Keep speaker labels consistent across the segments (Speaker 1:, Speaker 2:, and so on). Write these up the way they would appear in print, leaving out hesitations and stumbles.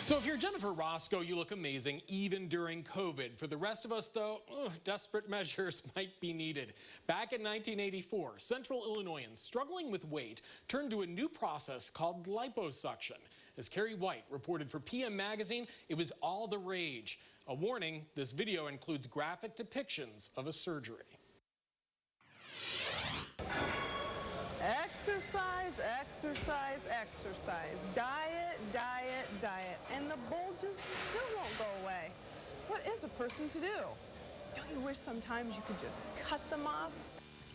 Speaker 1: So if you're Jennifer Roscoe, you look amazing even during COVID. For the rest of us, though, desperate measures might be needed. Back in 1984, Central Illinoisans struggling with weight turned to a new process called liposuction. As Carrie White reported for PM Magazine, it was all the rage. A warning, this video includes graphic depictions of a surgery.
Speaker 2: Exercise, exercise, exercise. Diet, diet, diet. And the bulges still won't go away. What is a person to do? Don't you wish sometimes you could just cut them off?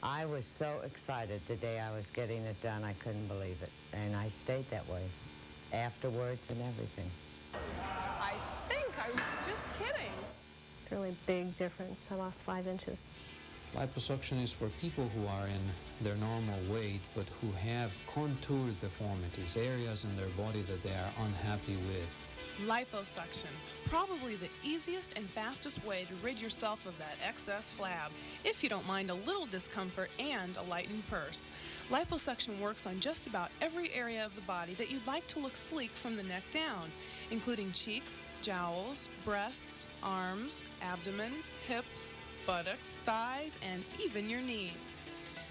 Speaker 3: I was so excited the day I was getting it done, I couldn't believe it. And I stayed that way afterwards and everything.
Speaker 2: I think I was just kidding.
Speaker 4: It's a really big difference. I lost 5 inches.
Speaker 5: Liposuction is for people who are in their normal weight but who have contour deformities, areas in their body that they are unhappy with.
Speaker 6: Liposuction, probably the easiest and fastest way to rid yourself of that excess flab, if you don't mind a little discomfort and a lightened purse. Liposuction works on just about every area of the body that you'd like to look sleek from the neck down, including cheeks, jowls, breasts, arms, abdomen, hips, buttocks, thighs, and even your knees.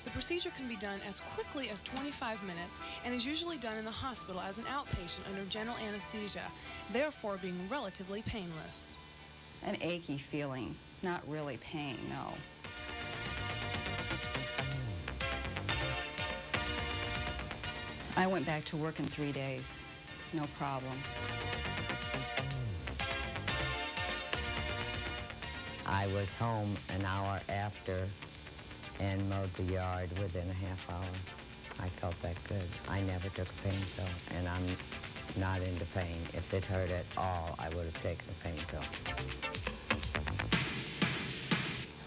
Speaker 6: The procedure can be done as quickly as 25 minutes and is usually done in the hospital as an outpatient under general anesthesia, therefore being relatively painless.
Speaker 7: An achy feeling, not really pain, no. I went back to work in 3 days, no problem.
Speaker 3: I was home an hour after and mowed the yard within a half hour. I felt that good. I never took a pain pill, and I'm not into pain. If it hurt at all, I would have taken a pain pill.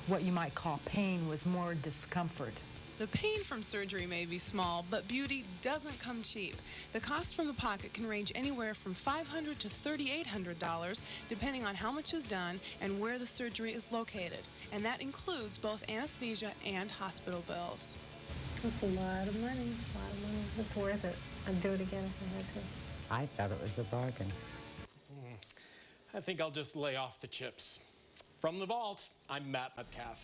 Speaker 8: What you might call pain was more discomfort.
Speaker 6: The pain from surgery may be small, but beauty doesn't come cheap. The cost from the pocket can range anywhere from $500 to $3,800, depending on how much is done and where the surgery is located. And that includes both anesthesia and hospital bills.
Speaker 4: That's a lot of money, a lot of money. It's worth it. I'd do it again if I had to.
Speaker 3: I thought it was a bargain.
Speaker 1: I think I'll just lay off the chips. From the vault, I'm Matt Metcalf.